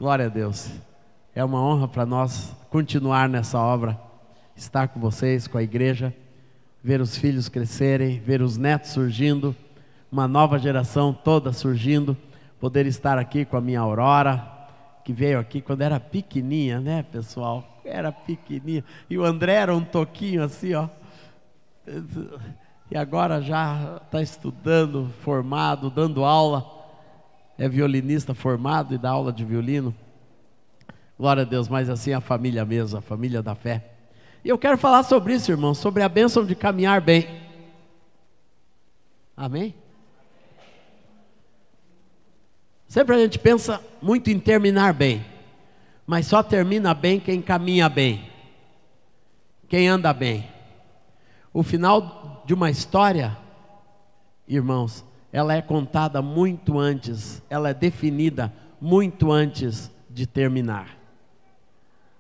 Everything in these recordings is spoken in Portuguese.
Glória a Deus. É uma honra para nós continuar nessa obra, estar com vocês, com a igreja, ver os filhos crescerem, ver os netos surgindo, uma nova geração toda surgindo, poder estar aqui com a minha Aurora, que veio aqui quando era pequenininha, né, pessoal? Era pequenininha. E o André era um toquinho assim, ó. E agora já está estudando, formado, dando aula. É violinista formado e dá aula de violino. Glória a Deus, mas assim a família mesmo, a família da fé. E eu quero falar sobre isso, irmão, sobre a bênção de caminhar bem. Amém? Sempre a gente pensa muito em terminar bem, mas só termina bem quem caminha bem, quem anda bem. O final de uma história, irmãos, ela é contada muito antes, ela é definida muito antes de terminar.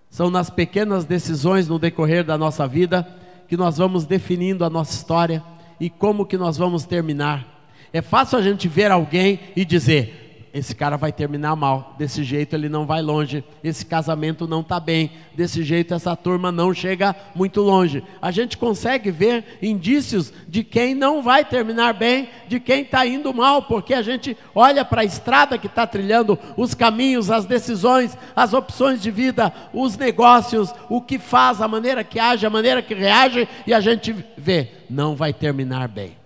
São nas pequenas decisões no decorrer da nossa vida que nós vamos definindo a nossa história e como que nós vamos terminar. É fácil a gente ver alguém e dizer: esse cara vai terminar mal, desse jeito ele não vai longe, esse casamento não está bem, desse jeito essa turma não chega muito longe. A gente consegue ver indícios de quem não vai terminar bem, de quem está indo mal, porque a gente olha para a estrada que está trilhando, os caminhos, as decisões, as opções de vida, os negócios, o que faz, a maneira que age, a maneira que reage, e a gente vê, não vai terminar bem.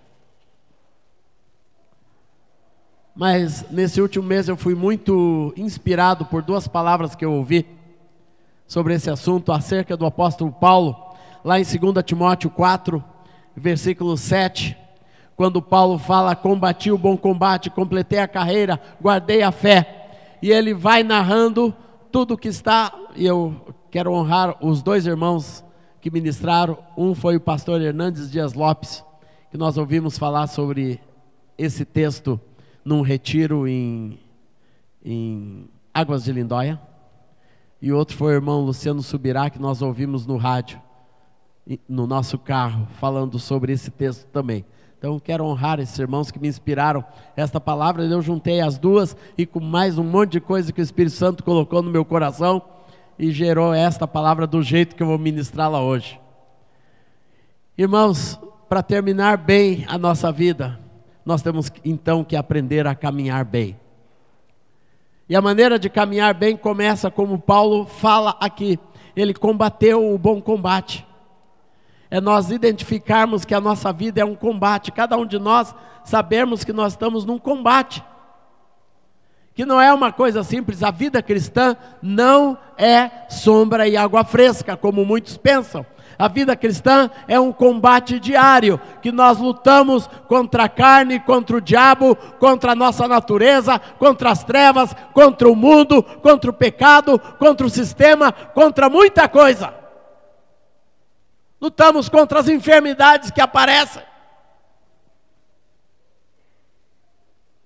Mas nesse último mês eu fui muito inspirado por duas palavras que eu ouvi sobre esse assunto, acerca do apóstolo Paulo, lá em 2 Timóteo 4, versículo 7, quando Paulo fala: combati o bom combate, completei a carreira, guardei a fé. E ele vai narrando tudo o que está, e eu quero honrar os dois irmãos que ministraram. Um foi o pastor Hernandes Dias Lopes, que nós ouvimos falar sobre esse texto num retiro em Águas de Lindóia, e outro foi o irmão Luciano Subirá, que nós ouvimos no rádio, no nosso carro, falando sobre esse texto também. Então quero honrar esses irmãos que me inspiraram esta palavra. Eu juntei as duas e com mais um monte de coisa que o Espírito Santo colocou no meu coração e gerou esta palavra do jeito que eu vou ministrá-la hoje. Irmãos, para terminar bem a nossa vida, nós temos então que aprender a caminhar bem. E a maneira de caminhar bem começa como Paulo fala aqui. Ele combateu o bom combate. É nós identificarmos que a nossa vida é um combate. Cada um de nós sabermos que nós estamos num combate. Que não é uma coisa simples. A vida cristã não é sombra e água fresca, como muitos pensam. A vida cristã é um combate diário, que nós lutamos contra a carne, contra o diabo, contra a nossa natureza, contra as trevas, contra o mundo, contra o pecado, contra o sistema, contra muita coisa. Lutamos contra as enfermidades que aparecem.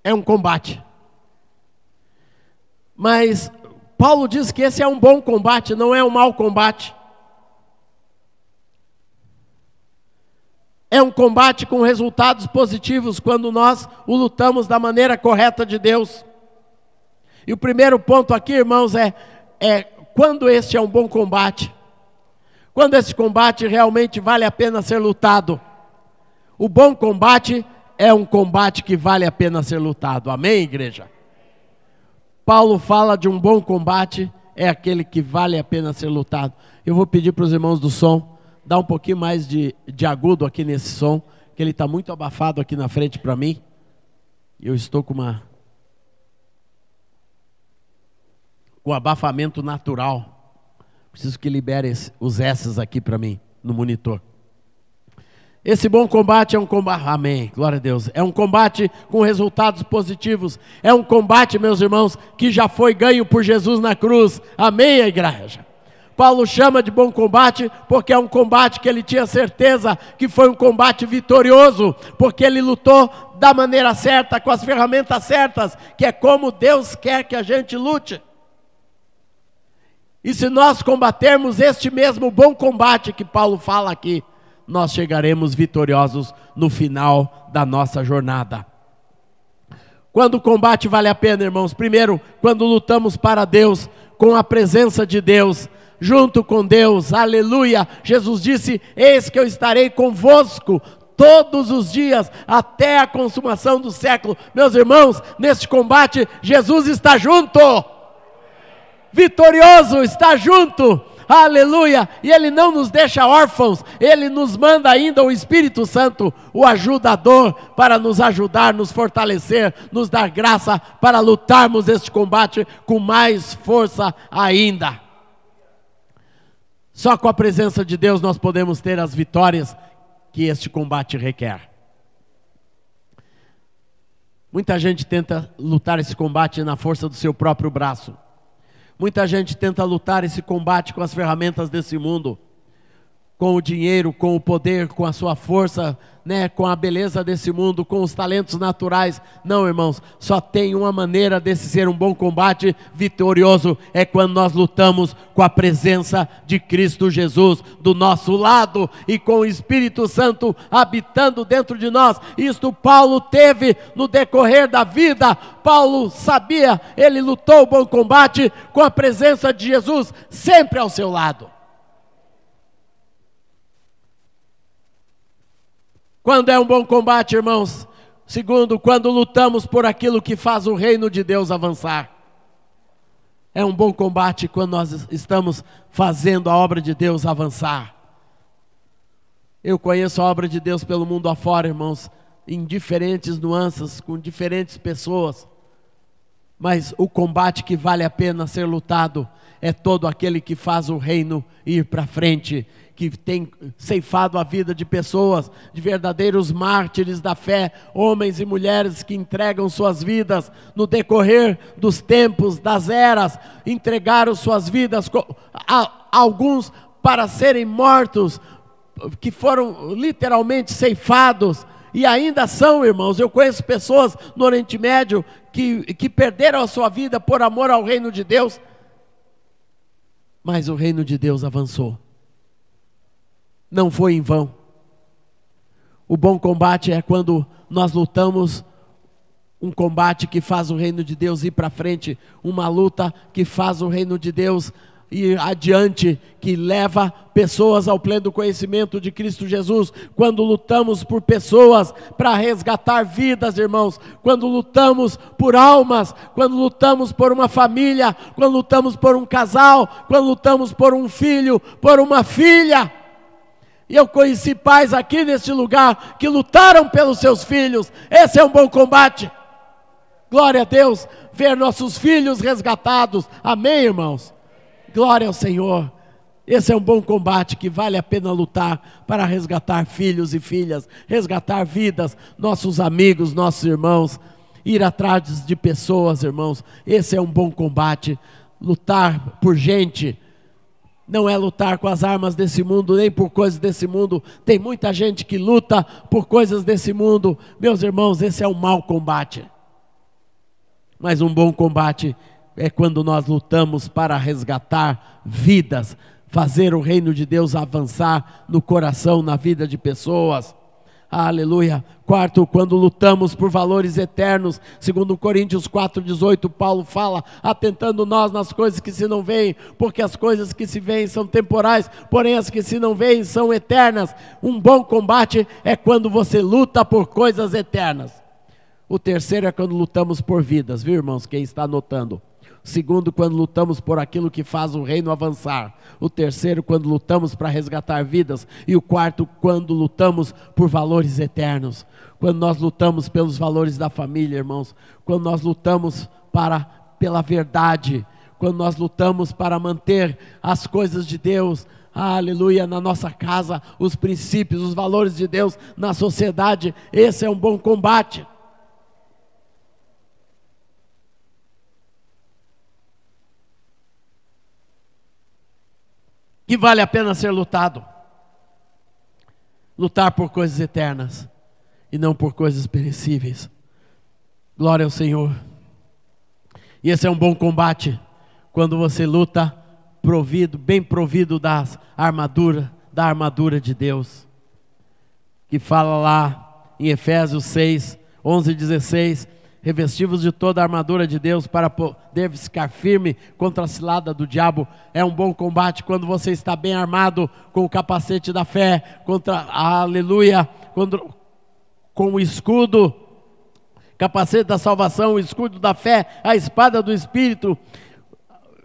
É um combate. Mas Paulo diz que esse é um bom combate, não é um mau combate. É um combate com resultados positivos quando nós o lutamos da maneira correta de Deus. E o primeiro ponto aqui, irmãos, é quando este é um bom combate. Quando esse combate realmente vale a pena ser lutado. O bom combate é um combate que vale a pena ser lutado. Amém, igreja? Paulo fala de um bom combate, é aquele que vale a pena ser lutado. Eu vou pedir para os irmãos do som dar um pouquinho mais de agudo aqui nesse som, que ele está muito abafado aqui na frente para mim. Eu estou com o abafamento natural. Preciso que libere os S's aqui para mim, no monitor. Esse bom combate é um combate, amém, glória a Deus, é um combate com resultados positivos, é um combate, meus irmãos, que já foi ganho por Jesus na cruz, amém, a igreja? Paulo chama de bom combate porque é um combate que ele tinha certeza que foi um combate vitorioso, porque ele lutou da maneira certa, com as ferramentas certas, que é como Deus quer que a gente lute. E se nós combatermos este mesmo bom combate que Paulo fala aqui, nós chegaremos vitoriosos no final da nossa jornada. Quando o combate vale a pena, irmãos? Primeiro, quando lutamos para Deus, com a presença de Deus, junto com Deus, aleluia. Jesus disse: eis que eu estarei convosco todos os dias, até a consumação do século. Meus irmãos, neste combate, Jesus está junto, vitorioso, está junto, aleluia. E Ele não nos deixa órfãos, Ele nos manda ainda o Espírito Santo, o ajudador, para nos ajudar, nos fortalecer, nos dar graça para lutarmos este combate com mais força ainda. Só com a presença de Deus nós podemos ter as vitórias que este combate requer. Muita gente tenta lutar esse combate na força do seu próprio braço. Muita gente tenta lutar esse combate com as ferramentas desse mundo, com o dinheiro, com o poder, com a sua força, né, com a beleza desse mundo, com os talentos naturais. Não, irmãos, só tem uma maneira desse ser um bom combate vitorioso, é quando nós lutamos com a presença de Cristo Jesus do nosso lado e com o Espírito Santo habitando dentro de nós. Isto Paulo teve no decorrer da vida. Paulo sabia, ele lutou o bom combate com a presença de Jesus sempre ao seu lado. Quando é um bom combate, irmãos? Segundo, quando lutamos por aquilo que faz o reino de Deus avançar. É um bom combate quando nós estamos fazendo a obra de Deus avançar. Eu conheço a obra de Deus pelo mundo afora, irmãos, em diferentes nuances, com diferentes pessoas. Mas o combate que vale a pena ser lutado é todo aquele que faz o reino ir para frente, que tem ceifado a vida de pessoas, de verdadeiros mártires da fé, homens e mulheres que entregam suas vidas no decorrer dos tempos, das eras, entregaram suas vidas, alguns para serem mortos, que foram literalmente ceifados, e ainda são, irmãos. Eu conheço pessoas no Oriente Médio que perderam a sua vida por amor ao reino de Deus, mas o reino de Deus avançou. Não foi em vão. O bom combate é quando nós lutamos um combate que faz o reino de Deus ir para frente, uma luta que faz o reino de Deus ir adiante, que leva pessoas ao pleno conhecimento de Cristo Jesus. Quando lutamos por pessoas para resgatar vidas, irmãos, quando lutamos por almas, quando lutamos por uma família, quando lutamos por um casal, quando lutamos por um filho, por uma filha. E eu conheci pais aqui neste lugar que lutaram pelos seus filhos. Esse é um bom combate. Glória a Deus, ver nossos filhos resgatados. Amém, irmãos? Glória ao Senhor. Esse é um bom combate que vale a pena lutar para resgatar filhos e filhas, resgatar vidas, nossos amigos, nossos irmãos, ir atrás de pessoas, irmãos. Esse é um bom combate. Lutar por gente não é lutar com as armas desse mundo, nem por coisas desse mundo. Tem muita gente que luta por coisas desse mundo. Meus irmãos, esse é um mau combate. Mas um bom combate é quando nós lutamos para resgatar vidas, fazer o reino de Deus avançar no coração, na vida de pessoas. Aleluia. Quarto, quando lutamos por valores eternos. Segundo Coríntios 4,18, Paulo fala: atentando nós nas coisas que se não veem, porque as coisas que se veem são temporais, porém as que se não veem são eternas. Um bom combate é quando você luta por coisas eternas. O terceiro é quando lutamos por vidas, viu, irmãos? Quem está anotando? Segundo, quando lutamos por aquilo que faz o reino avançar. O terceiro, quando lutamos para resgatar vidas. E o quarto, quando lutamos por valores eternos. Quando nós lutamos pelos valores da família, irmãos. Quando nós lutamos pela verdade. Quando nós lutamos para manter as coisas de Deus, aleluia, na nossa casa, os princípios, os valores de Deus na sociedade. Esse é um bom combate. Que vale a pena ser lutado. Lutar por coisas eternas e não por coisas perecíveis. Glória ao Senhor. E esse é um bom combate quando você luta bem provido da armadura de Deus, que fala lá em Efésios 6, 11 e 16, Revesti-vos de toda a armadura de Deus para poder ficar firme contra a cilada do diabo. É um bom combate quando você está bem armado com o capacete da fé, aleluia, com o escudo, capacete da salvação, o escudo da fé, a espada do Espírito,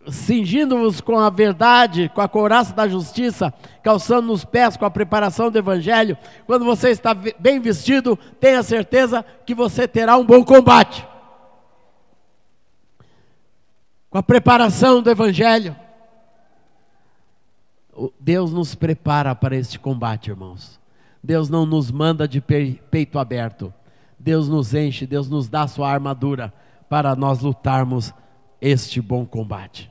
cingindo-vos com a verdade, com a couraça da justiça, calçando nos pés com a preparação do Evangelho. Quando você está bem vestido, tenha certeza que você terá um bom combate. Com a preparação do Evangelho. Deus nos prepara para este combate, irmãos. Deus não nos manda de peito aberto. Deus nos enche, Deus nos dá a sua armadura para nós lutarmos este bom combate.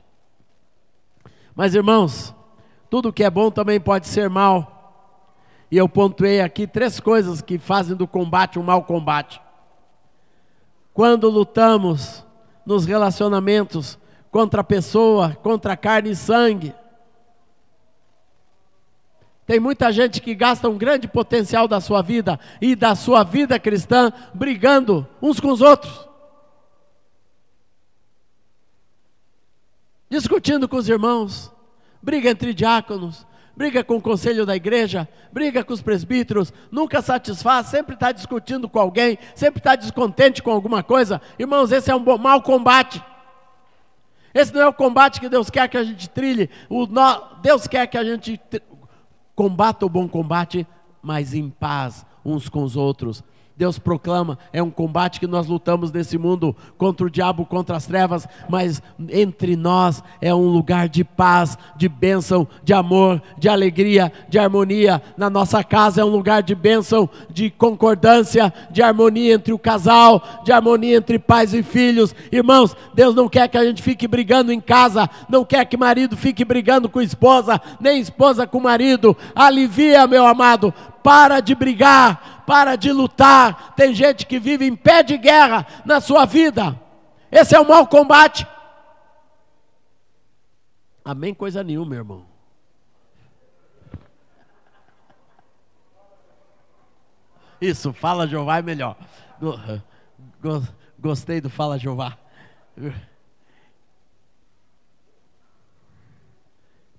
Mas, irmãos, tudo que é bom também pode ser mal. E eu pontuei aqui 3 coisas que fazem do combate um mau combate. Quando lutamos nos relacionamentos contra a pessoa, contra a carne e sangue. Tem muita gente que gasta um grande potencial da sua vida e da sua vida cristã brigando uns com os outros. Discutindo com os irmãos, briga entre diáconos, briga com o conselho da igreja, briga com os presbíteros, nunca satisfaz, sempre está discutindo com alguém, sempre está descontente com alguma coisa. Irmãos, esse é um mau combate. Esse não é o combate que Deus quer que a gente trilhe. Deus quer que a gente combata o bom combate, mas em paz uns com os outros. Deus proclama, é um combate que nós lutamos nesse mundo contra o diabo, contra as trevas, mas entre nós é um lugar de paz, de bênção, de amor, de alegria, de harmonia. Na nossa casa é um lugar de bênção, de concordância, de harmonia entre o casal, de harmonia entre pais e filhos. Irmãos, Deus não quer que a gente fique brigando em casa, não quer que marido fique brigando com esposa, nem esposa com marido. Alivia, meu amado, para de brigar, para de lutar. Tem gente que vive em pé de guerra na sua vida. Esse é o mau combate. Amém? Coisa nenhuma, meu irmão. Isso, fala Jeová é melhor. Gostei do fala Jeová.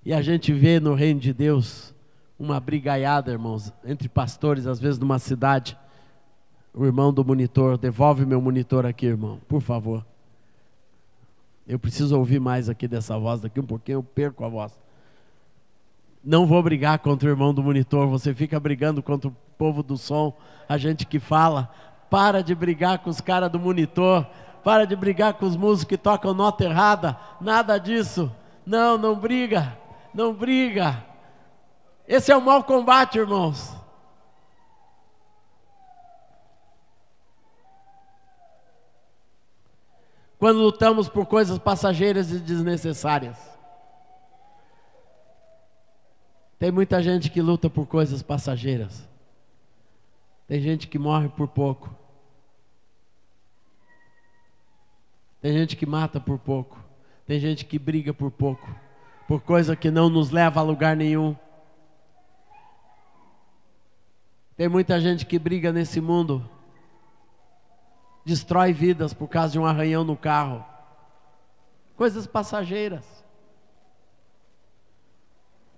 E a gente vê no reino de Deus uma brigaiada, irmãos, entre pastores, às vezes numa cidade. O irmão do monitor, devolve meu monitor aqui, irmão, por favor. Eu preciso ouvir mais aqui dessa voz, daqui um pouquinho eu perco a voz. Não vou brigar contra o irmão do monitor, você fica brigando contra o povo do som, a gente que fala. Para de brigar com os caras do monitor, para de brigar com os músicos que tocam nota errada, nada disso. Não briga, não briga. Esse é o mau combate, irmãos. Quando lutamos por coisas passageiras e desnecessárias. Tem muita gente que luta por coisas passageiras. Tem gente que morre por pouco. Tem gente que mata por pouco. Tem gente que briga por pouco. Por coisa que não nos leva a lugar nenhum. Tem muita gente que briga nesse mundo, destrói vidas por causa de um arranhão no carro. Coisas passageiras.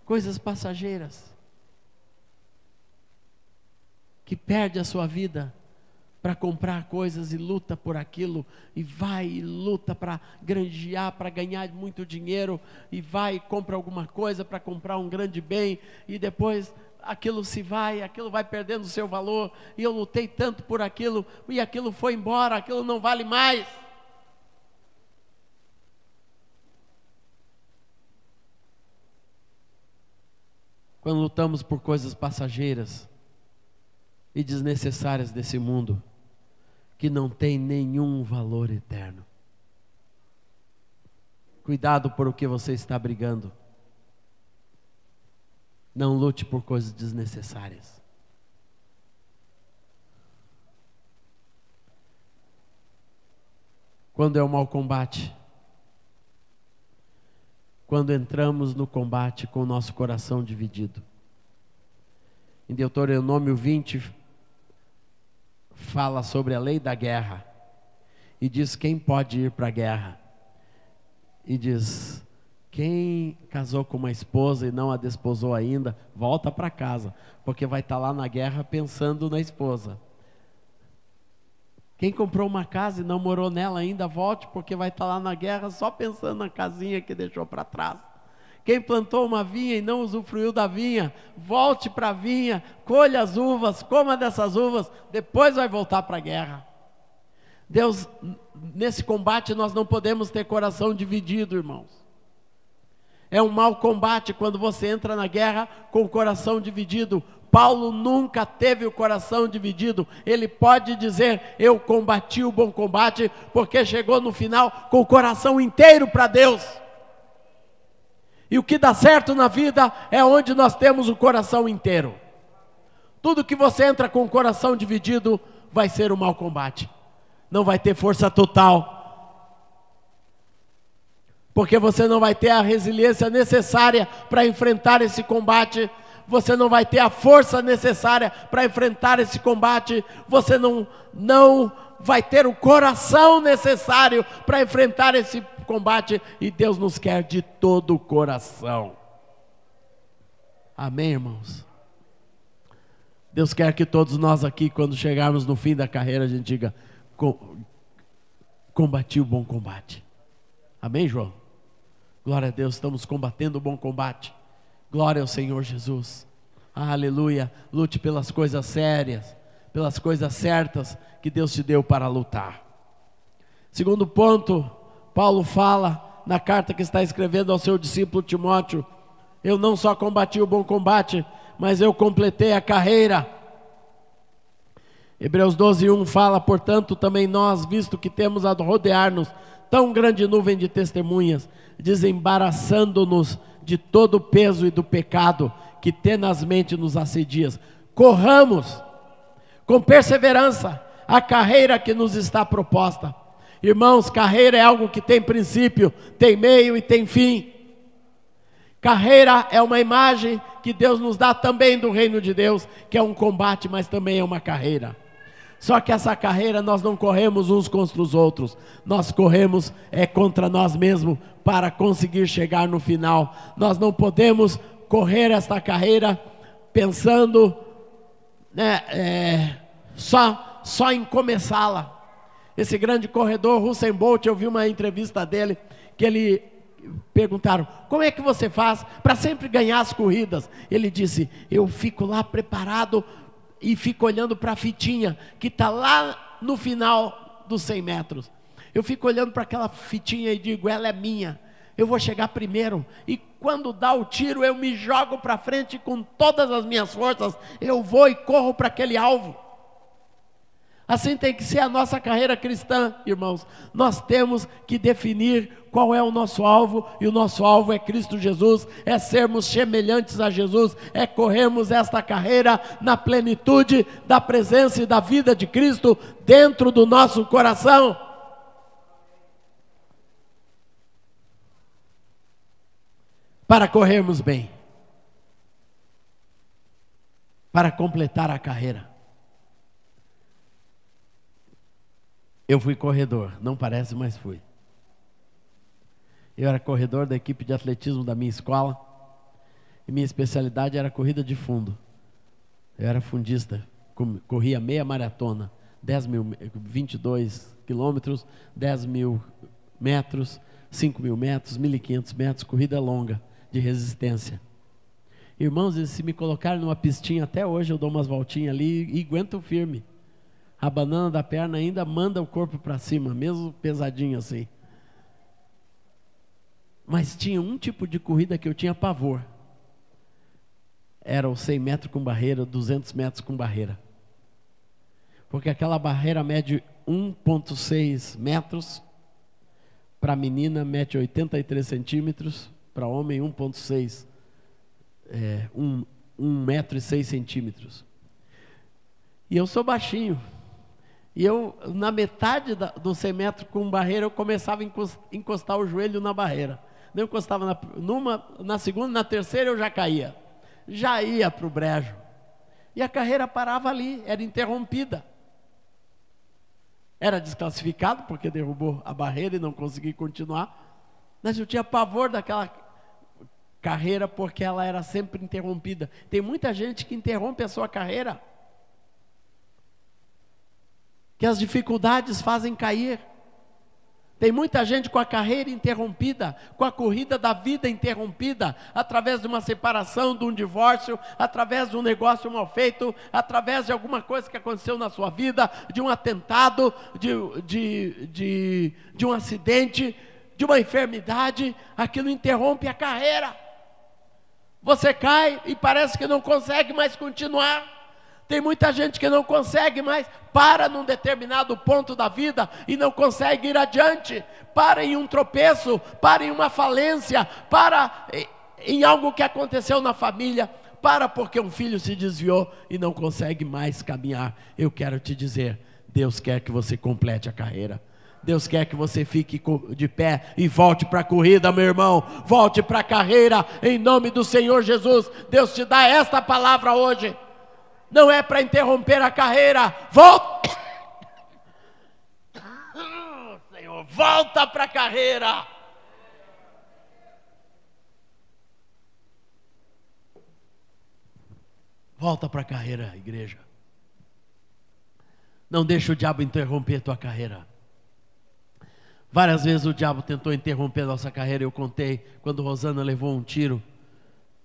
Coisas passageiras. Que perde a sua vida para comprar coisas e luta por aquilo, e vai e luta para granjear, para ganhar muito dinheiro, e vai e compra alguma coisa para comprar um grande bem, e depois aquilo vai perdendo o seu valor, e eu lutei tanto por aquilo, e aquilo foi embora, aquilo não vale mais. Quando lutamos por coisas passageiras e desnecessárias desse mundo, que não tem nenhum valor eterno. Cuidado por o que você está brigando. Não lute por coisas desnecessárias. Quando é o mau combate? Quando entramos no combate com o nosso coração dividido. Em Deuteronômio 20, fala sobre a lei da guerra. e diz: quem pode ir para a guerra? E diz: quem casou com uma esposa e não a desposou ainda, volta para casa, porque vai estar lá na guerra pensando na esposa. Quem comprou uma casa e não morou nela ainda, volte, porque vai estar lá na guerra só pensando na casinha que deixou para trás. Quem plantou uma vinha e não usufruiu da vinha, volte para a vinha, colha as uvas, coma dessas uvas, depois vai voltar para a guerra. Deus, nesse combate nós não podemos ter coração dividido, irmãos. É um mau combate quando você entra na guerra com o coração dividido. Paulo nunca teve o coração dividido. Ele pode dizer: eu combati o bom combate, porque chegou no final com o coração inteiro para Deus. E o que dá certo na vida é onde nós temos o coração inteiro. Tudo que você entra com o coração dividido vai ser um mau combate. Não vai ter força total. Porque você não vai ter a resiliência necessária para enfrentar esse combate. Você não vai ter a força necessária para enfrentar esse combate. Você não vai ter o coração necessário para enfrentar esse combate. E Deus nos quer de todo o coração. Amém, irmãos? Deus quer que todos nós aqui, quando chegarmos no fim da carreira, a gente diga: combati o bom combate. Amém, João? Glória a Deus, estamos combatendo o bom combate. Glória ao Senhor Jesus. Aleluia. Lute pelas coisas sérias, pelas coisas certas que Deus te deu para lutar. Segundo ponto, Paulo fala na carta que está escrevendo ao seu discípulo Timóteo: eu não só combati o bom combate, mas eu completei a carreira. Hebreus 12:1 fala: portanto também nós, visto que temos a rodear-nos tão grande nuvem de testemunhas, desembaraçando-nos de todo o peso e do pecado que tenazmente nos assedia, corramos com perseverança a carreira que nos está proposta. Irmãos, carreira é algo que tem princípio, tem meio e tem fim. Carreira é uma imagem que Deus nos dá também do reino de Deus, que é um combate, mas também é uma carreira. Só que essa carreira nós não corremos uns contra os outros, nós corremos contra nós mesmos para conseguir chegar no final. Nós não podemos correr esta carreira pensando só em começá-la. Esse grande corredor, Usain Bolt, eu vi uma entrevista dele, que ele perguntaram: como é que você faz para sempre ganhar as corridas? Ele disse: eu fico lá preparado e fico olhando para a fitinha que está lá no final dos 100 metros. Eu fico olhando para aquela fitinha e digo: ela é minha, eu vou chegar primeiro. E quando dá o tiro, eu me jogo para frente com todas as minhas forças, eu vou e corro para aquele alvo. Assim tem que ser a nossa carreira cristã, irmãos. Nós temos que definir qual é o nosso alvo, e o nosso alvo é Cristo Jesus, é sermos semelhantes a Jesus, é corrermos esta carreira na plenitude da presença e da vida de Cristo dentro do nosso coração. Para corrermos bem, para completar a carreira. Eu fui corredor, não parece, mas fui. Eu era corredor da equipe de atletismo da minha escola, e minha especialidade era corrida de fundo. Eu era fundista, corria meia maratona, 22 quilômetros, 10.000 metros, 5.000 metros, 1.500 metros, corrida longa, de resistência. Irmãos, se me colocarem numa pistinha, até hoje eu dou umas voltinhas ali e aguento firme. A banana da perna ainda manda o corpo para cima, mesmo pesadinho assim. Mas tinha um tipo de corrida que eu tinha pavor. Era o 100 metros com barreira, 200 metros com barreira. Porque aquela barreira mede 1,6 metros. Para menina mede 83 centímetros. Para homem 1,6. 1 metro e 6 centímetros. E eu sou baixinho. E eu, na metade do 100 metros com barreira, eu começava a encostar o joelho na barreira. Eu encostava na segunda, na terceira eu já caía. Já ia para o brejo. E a carreira parava ali, era interrompida. Era desclassificado porque derrubou a barreira e não conseguiu continuar. Mas eu tinha pavor daquela carreira porque ela era sempre interrompida. Tem muita gente que interrompe a sua carreira, que as dificuldades fazem cair. Tem muita gente com a carreira interrompida, com a corrida da vida interrompida, através de uma separação, de um divórcio, através de um negócio mal feito, através de alguma coisa que aconteceu na sua vida, de um atentado, de um acidente, de uma enfermidade. Aquilo interrompe a carreira. Você cai e parece que não consegue mais continuar. Tem muita gente que não consegue mais, para num determinado ponto da vida e não consegue ir adiante. Para em um tropeço, para em uma falência, para em algo que aconteceu na família, para porque um filho se desviou e não consegue mais caminhar. Eu quero te dizer, Deus quer que você complete a carreira. Deus quer que você fique de pé e volte para a corrida, meu irmão. Volte para a carreira, em nome do Senhor Jesus. Deus te dá esta palavra hoje. Não é para interromper a carreira. Volta, Senhor, volta para a carreira. Volta para a carreira, igreja. Não deixa o diabo interromper tua carreira. Várias vezes o diabo tentou interromper a nossa carreira. Eu contei quando Rosana levou um tiro.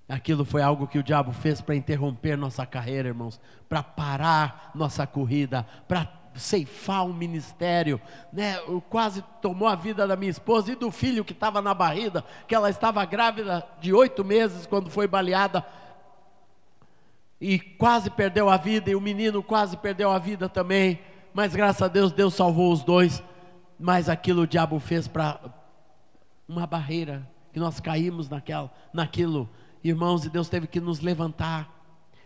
Aquilo foi algo que o diabo fez para interromper nossa carreira, irmãos, para parar nossa corrida, para ceifar um ministério, né? Quase tomou a vida da minha esposa e do filho que estava na barriga, que ela estava grávida de 8 meses quando foi baleada, e quase perdeu a vida, e o menino quase perdeu a vida também, mas graças a Deus, Deus salvou os dois. Mas aquilo o diabo fez para uma barreira, que nós caímos naquilo, irmãos, e Deus teve que nos levantar,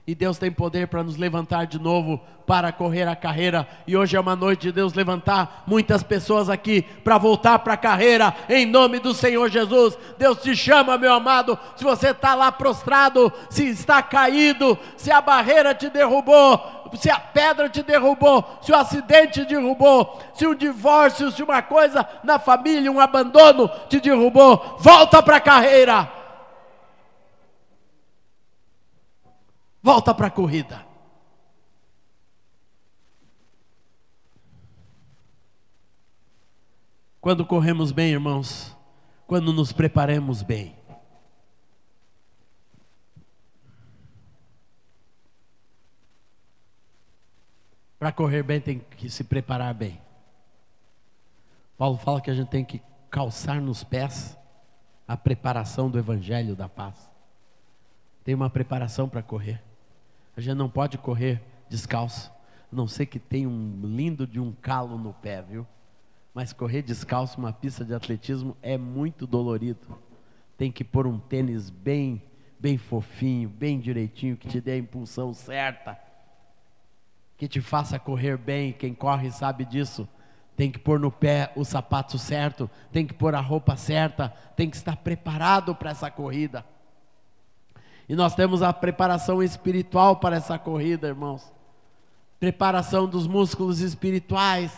e Deus tem poder para nos levantar de novo, para correr a carreira. E hoje é uma noite de Deus levantar muitas pessoas aqui, para voltar para a carreira, em nome do Senhor Jesus. Deus te chama, meu amado. Se você está lá prostrado, se está caído, se a barreira te derrubou, se a pedra te derrubou, se o acidente te derrubou, se um divórcio, se uma coisa na família, um abandono te derrubou, volta para a carreira. Volta para a corrida. Quando corremos bem, irmãos, quando nos preparamos bem, para correr bem tem que se preparar bem. Paulo fala que a gente tem que calçar nos pés a preparação do Evangelho da paz. Tem uma preparação para correr. A gente não pode correr descalço, a não ser que tenha um lindo de um calo no pé, viu? Mas correr descalço, uma pista de atletismo, é muito dolorido. Tem que pôr um tênis bem fofinho, bem direitinho, que te dê a impulsão certa, que te faça correr bem. Quem corre sabe disso. Tem que pôr no pé o sapato certo, tem que pôr a roupa certa, tem que estar preparado para essa corrida. E nós temos a preparação espiritual para essa corrida, irmãos. Preparação dos músculos espirituais,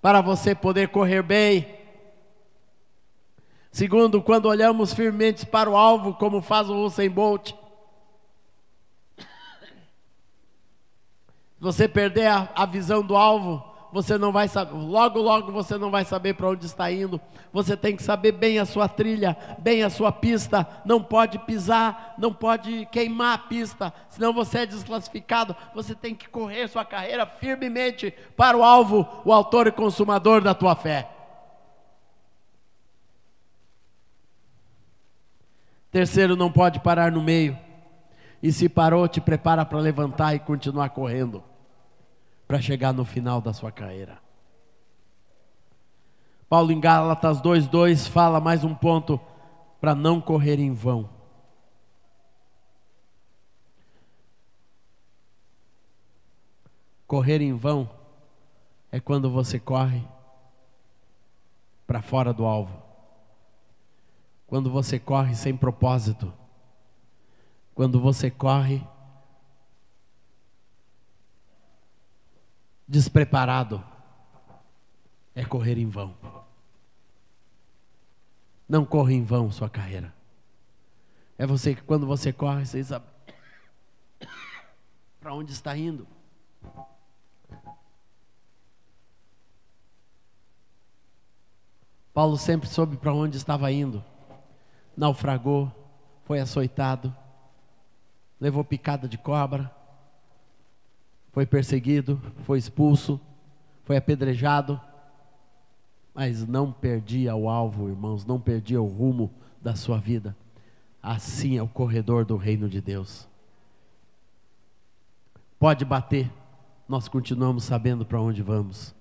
para você poder correr bem. Segundo, quando olhamos firmemente para o alvo, como faz o Usain Bolt. Se você perder a visão do alvo, você não vai saber, logo você não vai saber para onde está indo. Você tem que saber bem a sua trilha, bem a sua pista. Não pode pisar, não pode queimar a pista, senão você é desclassificado. Você tem que correr sua carreira firmemente para o alvo, o autor e consumador da tua fé. Terceiro, não pode parar no meio. E se parou, te prepara para levantar e continuar correndo, para chegar no final da sua carreira. Paulo em Gálatas 2:2 fala mais um ponto para não correr em vão. Correr em vão é quando você corre para fora do alvo, quando você corre sem propósito, quando você corre despreparado. é correr em vão. Não corra em vão sua carreira. É você que quando você corre, você sabe para onde está indo. Paulo sempre soube para onde estava indo. Naufragou, foi açoitado, levou picada de cobra, foi perseguido, foi expulso, foi apedrejado, mas não perdia o alvo, irmãos, não perdia o rumo da sua vida. Assim é o corredor do reino de Deus. Pode bater, nós continuamos sabendo para onde vamos.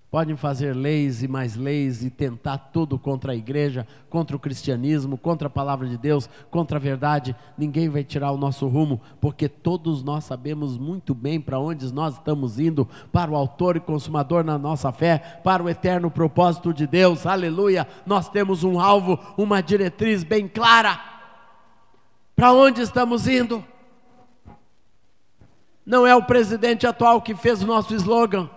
Podem fazer leis e mais leis e tentar tudo contra a igreja, contra o cristianismo, contra a palavra de Deus, contra a verdade. Ninguém vai tirar o nosso rumo, porque todos nós sabemos muito bem para onde nós estamos indo, para o autor e consumador na nossa fé, para o eterno propósito de Deus. Aleluia! Nós temos um alvo, uma diretriz bem clara. Para onde estamos indo? Não é o presidente atual que fez o nosso slogan.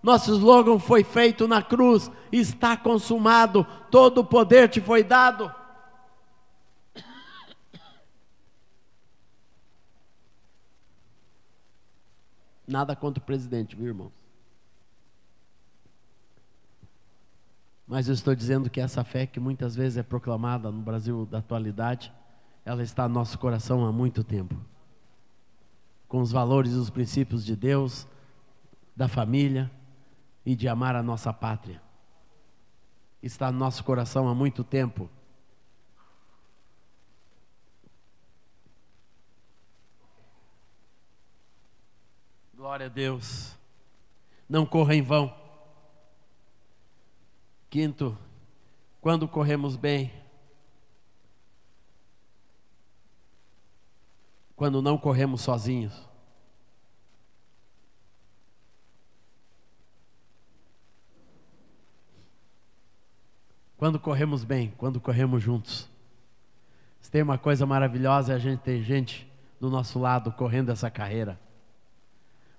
Nosso slogan foi feito na cruz, está consumado, todo o poder te foi dado. Nada contra o presidente, viu, irmãos? Mas eu estou dizendo que essa fé que muitas vezes é proclamada no Brasil da atualidade, ela está no nosso coração há muito tempo. Com os valores e os princípios de Deus, da família, e de amar a nossa pátria. Está no nosso coração há muito tempo. Glória a Deus. Não corra em vão. Quinto, quando corremos bem, quando não corremos sozinhos. Quando corremos bem, quando corremos juntos. Se tem uma coisa maravilhosa, é a gente ter gente do nosso lado correndo essa carreira.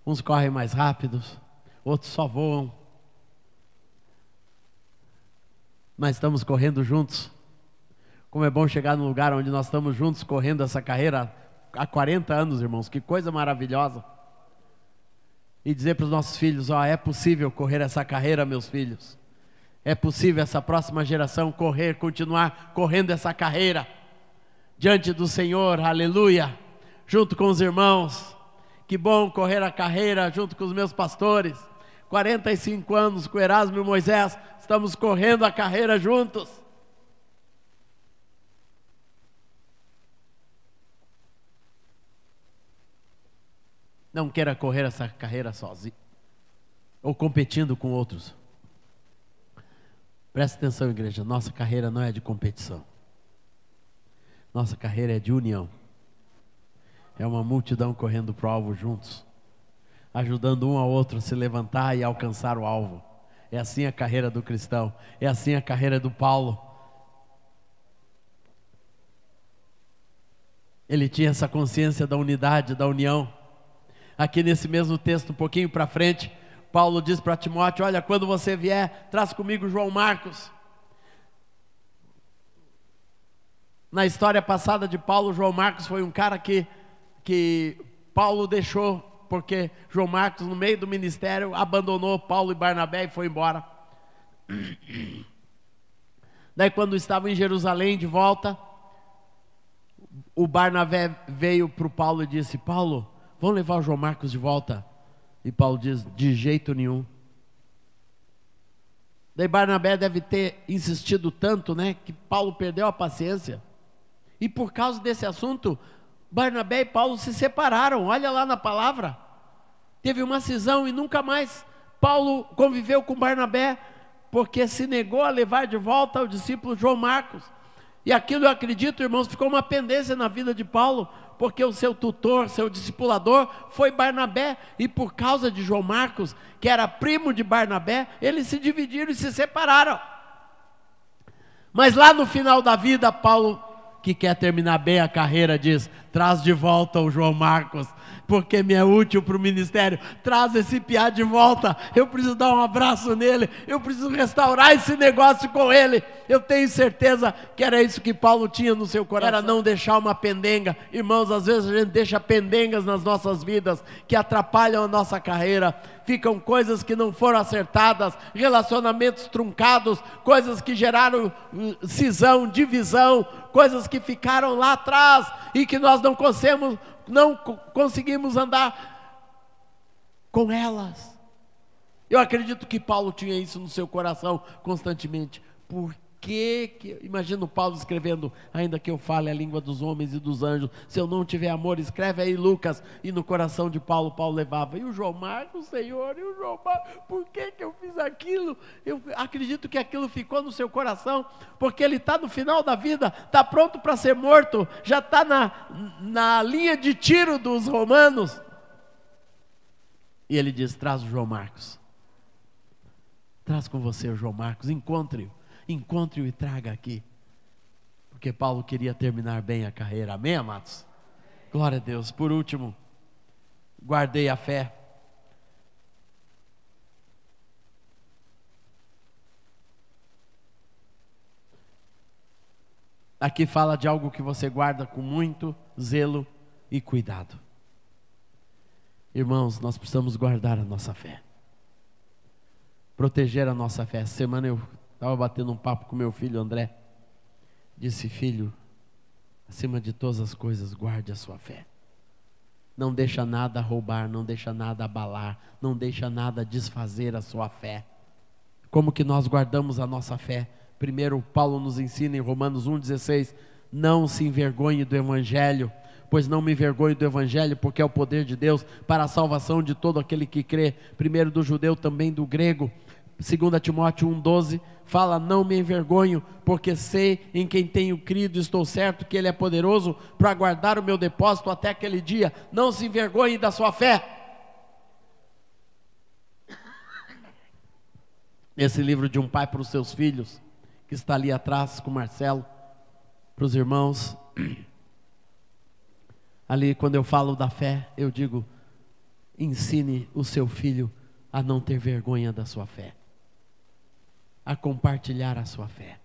Uns correm mais rápidos, outros só voam. Mas estamos correndo juntos. Como é bom chegar num lugar onde nós estamos juntos correndo essa carreira há 40 anos, irmãos. Que coisa maravilhosa. E dizer para os nossos filhos, ó, é possível correr essa carreira, meus filhos. É possível essa próxima geração continuar correndo essa carreira diante do Senhor, aleluia, junto com os irmãos. Que bom correr a carreira junto com os meus pastores. 45 anos com Erasmo e Moisés, estamos correndo a carreira juntos. Não queira correr essa carreira sozinho ou competindo com outros. Presta atenção, igreja, nossa carreira não é de competição. Nossa carreira é de união. É uma multidão correndo para o alvo juntos, ajudando um ao outro a se levantar e alcançar o alvo. É assim a carreira do cristão, é assim a carreira do Paulo. Ele tinha essa consciência da unidade, da união. Aqui nesse mesmo texto, um pouquinho para frente, Paulo diz para Timóteo, olha, quando você vier, traz comigo João Marcos. Na história passada de Paulo, João Marcos foi um cara que Paulo deixou, porque João Marcos, no meio do ministério, abandonou Paulo e Barnabé e foi embora. Daí quando estavam em Jerusalém de volta, o Barnabé veio para o Paulo e disse, Paulo, vamos levar o João Marcos de volta? E Paulo diz, de jeito nenhum. Daí Barnabé deve ter insistido tanto, né, que Paulo perdeu a paciência. E por causa desse assunto, Barnabé e Paulo se separaram. Olha lá na palavra. Teve uma cisão e nunca mais Paulo conviveu com Barnabé, porque se negou a levar de volta o discípulo João Marcos. E aquilo, eu acredito, irmãos, ficou uma pendência na vida de Paulo, porque o seu tutor, seu discipulador foi Barnabé, e por causa de João Marcos, que era primo de Barnabé, eles se dividiram e se separaram. Mas lá no final da vida, Paulo, que quer terminar bem a carreira, diz, Traz de volta o João Marcos, porque me é útil para o ministério. Traz esse piá de volta. Eu preciso dar um abraço nele. Eu preciso restaurar esse negócio com ele. Eu tenho certeza que era isso que Paulo tinha no seu coração. Era não deixar uma pendenga. Irmãos, às vezes a gente deixa pendengas nas nossas vidas que atrapalham a nossa carreira. Ficam coisas que não foram acertadas, relacionamentos truncados, coisas que geraram cisão, divisão, coisas que ficaram lá atrás e que nós não conseguimos andar com elas. Eu acredito que Paulo tinha isso no seu coração constantemente. Por que, imagino Paulo escrevendo, ainda que eu fale a língua dos homens e dos anjos, se eu não tiver amor, escreve aí Lucas, e no coração de Paulo, Paulo levava, e o João Marcos, Senhor, e o João Marcos, por que eu fiz aquilo? Eu acredito que aquilo ficou no seu coração, porque ele está no final da vida, está pronto para ser morto, já está na linha de tiro dos romanos, e ele diz, traz o João Marcos, traz com você o João Marcos, encontre-o e traga aqui, porque Paulo queria terminar bem a carreira, amém, amados? Glória a Deus. Por último, guardei a fé. Aqui fala de algo que você guarda com muito zelo e cuidado. Irmãos, nós precisamos guardar a nossa fé, proteger a nossa fé. Essa semana eu estava batendo um papo com meu filho André. Disse, filho, acima de todas as coisas, guarde a sua fé. Não deixa nada roubar, não deixa nada abalar, não deixa nada desfazer a sua fé. Como que nós guardamos a nossa fé? Primeiro, Paulo nos ensina em Romanos 1,16, não se envergonhe do Evangelho, pois não me envergonho do Evangelho, porque é o poder de Deus para a salvação de todo aquele que crê, primeiro do judeu, também do grego. 2 Timóteo 1,12 fala, não me envergonho, porque sei em quem tenho crido, estou certo que Ele é poderoso para guardar o meu depósito até aquele dia. Não se envergonhe da sua fé. Esse livro de um pai para os seus filhos, que está ali atrás com o Marcelo, para os irmãos, ali quando eu falo da fé, eu digo, ensine o seu filho a não ter vergonha da sua fé, a compartilhar a sua fé.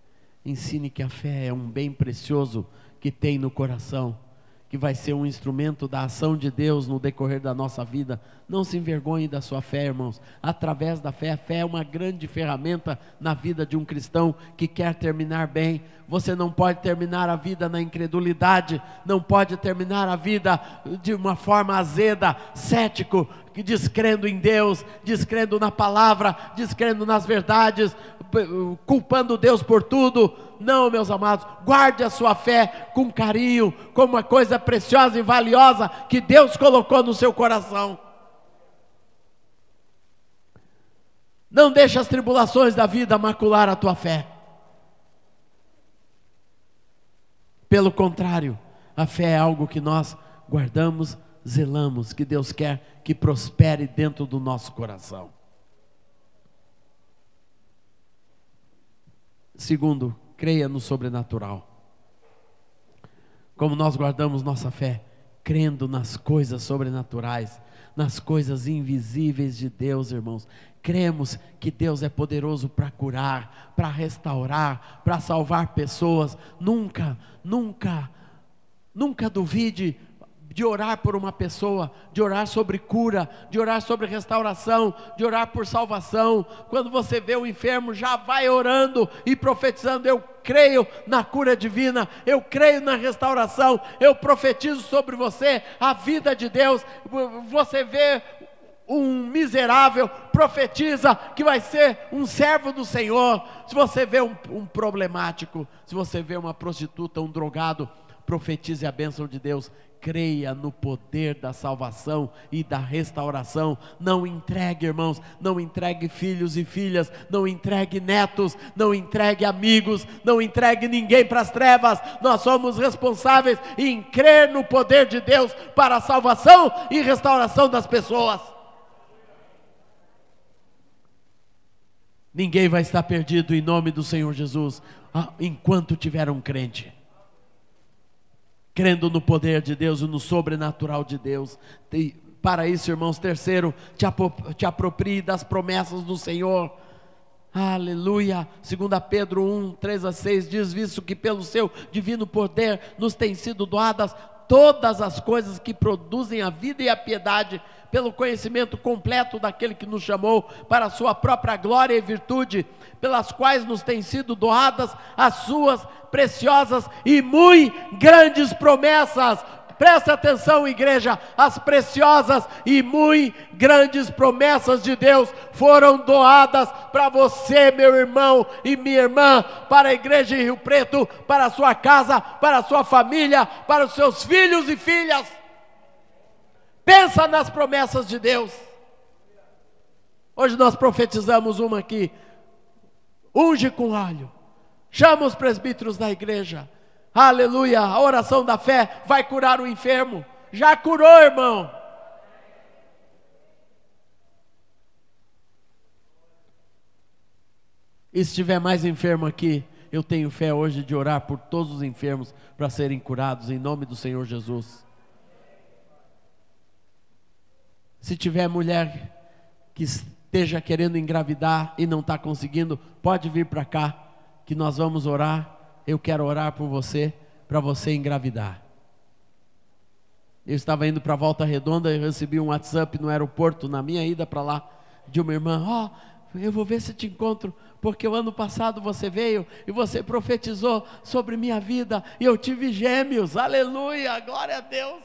Ensine que a fé é um bem precioso que tem no coração, que vai ser um instrumento da ação de Deus no decorrer da nossa vida. Não se envergonhe da sua fé, irmãos. Através da fé, a fé é uma grande ferramenta na vida de um cristão que quer terminar bem. Você não pode terminar a vida na incredulidade, não pode terminar a vida de uma forma azeda, cético, descrendo em Deus, descrendo na palavra, descrendo nas verdades, culpando Deus por tudo. Não, meus amados, guarde a sua fé com carinho, como uma coisa preciosa e valiosa que Deus colocou no seu coração. Não deixe as tribulações da vida macular a tua fé. Pelo contrário, a fé é algo que nós guardamos, zelamos, que Deus quer que prospere dentro do nosso coração. Segundo, creia no sobrenatural. Como nós guardamos nossa fé? Crendo nas coisas sobrenaturais, nas coisas invisíveis de Deus, irmãos. Cremos que Deus é poderoso para curar, para restaurar, para salvar pessoas. Nunca duvide de orar por uma pessoa, de orar sobre cura, de orar sobre restauração, de orar por salvação. Quando você vê o enfermo, já vai orando e profetizando. Eu creio na cura divina, eu creio na restauração, eu profetizo sobre você a vida de Deus. Você vê um miserável, profetiza que vai ser um servo do Senhor. Se você vê um problemático, se você vê uma prostituta, um drogado, profetize a bênção de Deus. Creia no poder da salvação e da restauração. Não entregue, irmãos, não entregue filhos e filhas, não entregue netos, não entregue amigos, não entregue ninguém para as trevas. Nós somos responsáveis em crer no poder de Deus para a salvação e restauração das pessoas. Ninguém vai estar perdido em nome do Senhor Jesus enquanto tiver um crente. crendo no poder de Deus e no sobrenatural de Deus. E para isso, irmãos, terceiro, te aproprie das promessas do Senhor. Aleluia. 2 Pedro 1, 3-6 diz: visto que pelo seu divino poder nos têm sido doadas todas as coisas que produzem a vida e a piedade, pelo conhecimento completo daquele que nos chamou para a sua própria glória e virtude, pelas quais nos têm sido doadas as suas preciosas e muito grandes promessas. Presta atenção, igreja, as preciosas e muito grandes promessas de Deus foram doadas para você, meu irmão e minha irmã, para a igreja em Rio Preto, para a sua casa, para a sua família, para os seus filhos e filhas. Pensa nas promessas de Deus. Hoje nós profetizamos uma aqui: unge com óleo, chama os presbíteros da igreja. Aleluia, a oração da fé vai curar o enfermo. Já curou, irmão. E se tiver mais enfermo aqui, eu tenho fé hoje de orar por todos os enfermos para serem curados em nome do Senhor Jesus. Se tiver mulher que esteja querendo engravidar e não está conseguindo, pode vir para cá que nós vamos orar. Eu quero orar por você, para você engravidar. Eu estava indo para Volta Redonda e recebi um WhatsApp no aeroporto, na minha ida para lá, de uma irmã: eu vou ver se te encontro, porque o ano passado você veio e você profetizou sobre minha vida, e eu tive gêmeos. Aleluia, glória a Deus.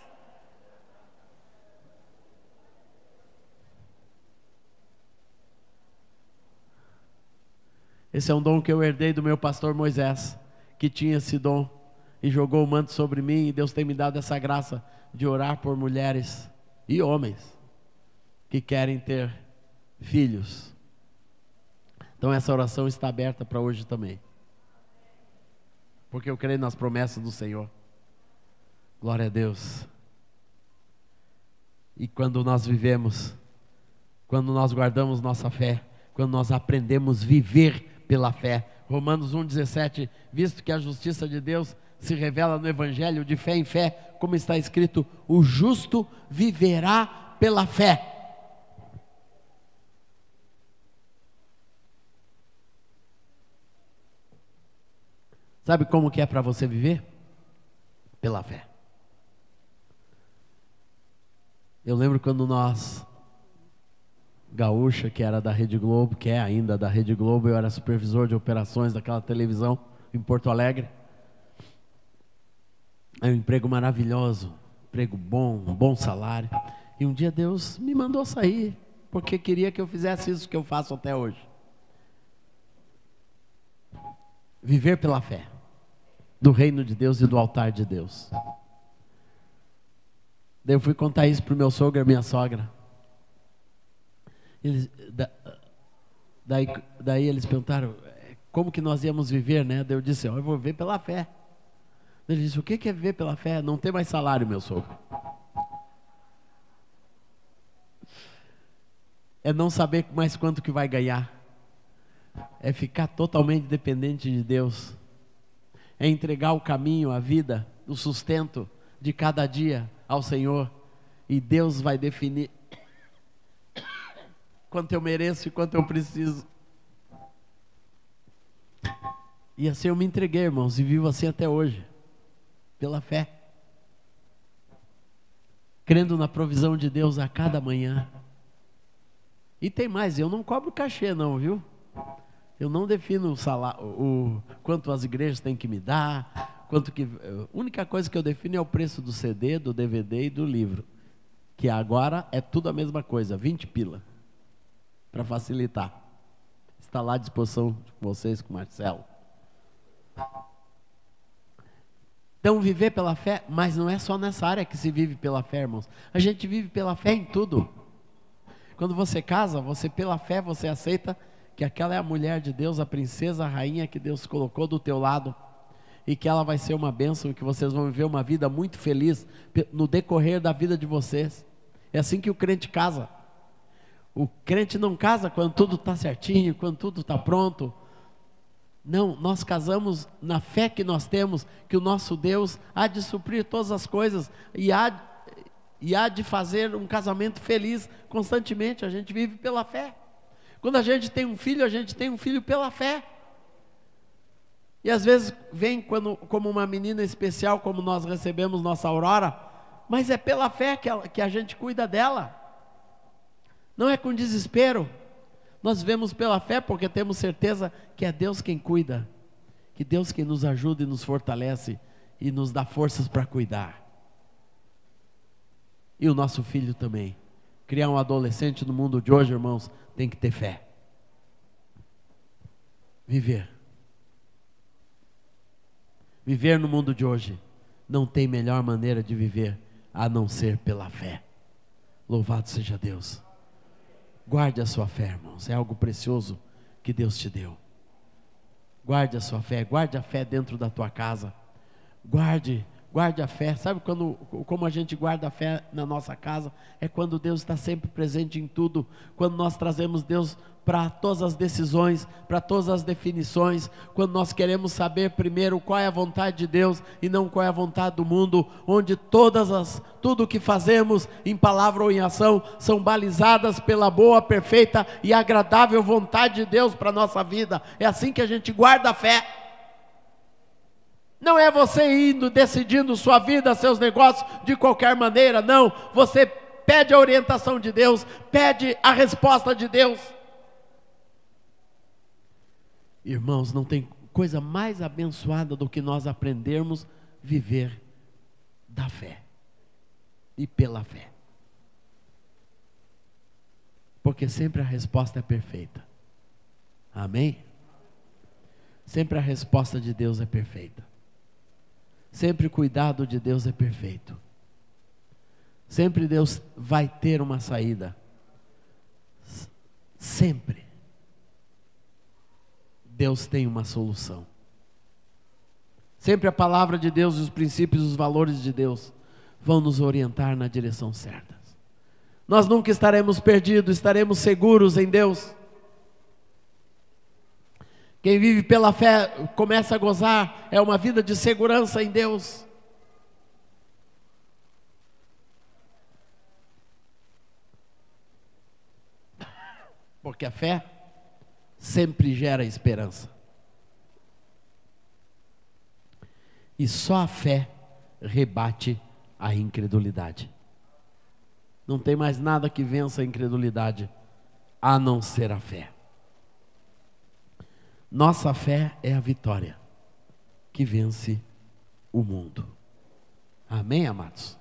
Esse é um dom que eu herdei do meu pastor Moisés, que tinha esse dom e jogou o manto sobre mim, e Deus tem me dado essa graça de orar por mulheres e homens que querem ter filhos. Então essa oração está aberta para hoje também, porque eu creio nas promessas do Senhor. Glória a Deus. E quando nós vivemos, quando nós guardamos nossa fé, quando nós aprendemos a viver pela fé, Romanos 1,17, visto que a justiça de Deus se revela no Evangelho de fé em fé, como está escrito: o justo viverá pela fé. Sabe como que é para você viver? Pela fé. Eu lembro quando nós, Gaúcha, que era da Rede Globo, que é ainda da Rede Globo, eu era supervisor de operações daquela televisão em Porto Alegre. É um emprego maravilhoso, emprego bom, um bom salário. E um dia Deus me mandou sair, porque queria que eu fizesse isso que eu faço até hoje. Viver pela fé, do reino de Deus e do altar de Deus. Daí eu fui contar isso para o meu sogro e minha sogra. Daí eles perguntaram como que nós íamos viver, né? Daí eu disse: eu vou viver pela fé. Ele disse: o que é viver pela fé? Não ter mais salário, meu sogro. É não saber mais quanto que vai ganhar. É ficar totalmente dependente de Deus. É entregar o caminho, a vida, o sustento de cada dia ao Senhor. E Deus vai definir quanto eu mereço e quanto eu preciso. E assim eu me entreguei, irmãos, e vivo assim até hoje, pela fé, crendo na provisão de Deus a cada manhã. E tem mais, eu não cobro cachê não, viu? Eu não defino o salário, quanto as igrejas têm que me dar, a única coisa que eu defino é o preço do CD, do DVD e do livro, que agora é tudo a mesma coisa, 20 pila. Para facilitar. Está lá à disposição de vocês, com o Marcelo. Então viver pela fé, mas não é só nessa área que se vive pela fé, irmãos. A gente vive pela fé em tudo. Quando você casa, você pela fé, você aceita que aquela é a mulher de Deus, a princesa, a rainha que Deus colocou do teu lado, e que ela vai ser uma bênção, e que vocês vão viver uma vida muito feliz no decorrer da vida de vocês. É assim que o crente casa. O crente não casa quando tudo está certinho, quando tudo está pronto. Não, nós casamos na fé que nós temos, que o nosso Deus há de suprir todas as coisas e há de fazer um casamento feliz constantemente. A gente vive pela fé. Quando a gente tem um filho, a gente tem um filho pela fé. E às vezes vem como uma menina especial, como nós recebemos nossa Aurora, mas é pela fé que a gente cuida dela. Não é com desespero. Nós vivemos pela fé porque temos certeza que é Deus quem cuida, que Deus quem nos ajuda e nos fortalece e nos dá forças para cuidar. E o nosso filho também. Criar um adolescente no mundo de hoje, irmãos, tem que ter fé. Viver no mundo de hoje não tem melhor maneira de viver a não ser pela fé. Louvado seja Deus. Guarde a sua fé, irmãos, é algo precioso que Deus te deu. Guarde a sua fé, guarde a fé dentro da tua casa. Guarde a fé. Sabe como a gente guarda a fé na nossa casa? É quando Deus está sempre presente em tudo. Quando nós trazemos Deus para todas as decisões, para todas as definições. Quando nós queremos saber primeiro qual é a vontade de Deus e não qual é a vontade do mundo. Onde tudo o que fazemos em palavra ou em ação são balizadas pela boa, perfeita e agradável vontade de Deus para a nossa vida. É assim que a gente guarda a fé. Não é você indo, decidindo sua vida, seus negócios de qualquer maneira, não. Você pede a orientação de Deus, pede a resposta de Deus. Irmãos, não tem coisa mais abençoada do que nós aprendermos a viver da fé e pela fé. Porque sempre a resposta é perfeita. Amém? Sempre a resposta de Deus é perfeita. Sempre o cuidado de Deus é perfeito. Sempre Deus vai ter uma saída. Sempre. Deus tem uma solução. Sempre a palavra de Deus, os princípios e os valores de Deus vão nos orientar na direção certa. Nós nunca estaremos perdidos, estaremos seguros em Deus. Quem vive pela fé começa a gozar, é uma vida de segurança em Deus. Porque a fé sempre gera esperança. E só a fé rebate a incredulidade. Não tem mais nada que vença a incredulidade, a não ser a fé. Nossa fé é a vitória que vence o mundo. Amém, amados?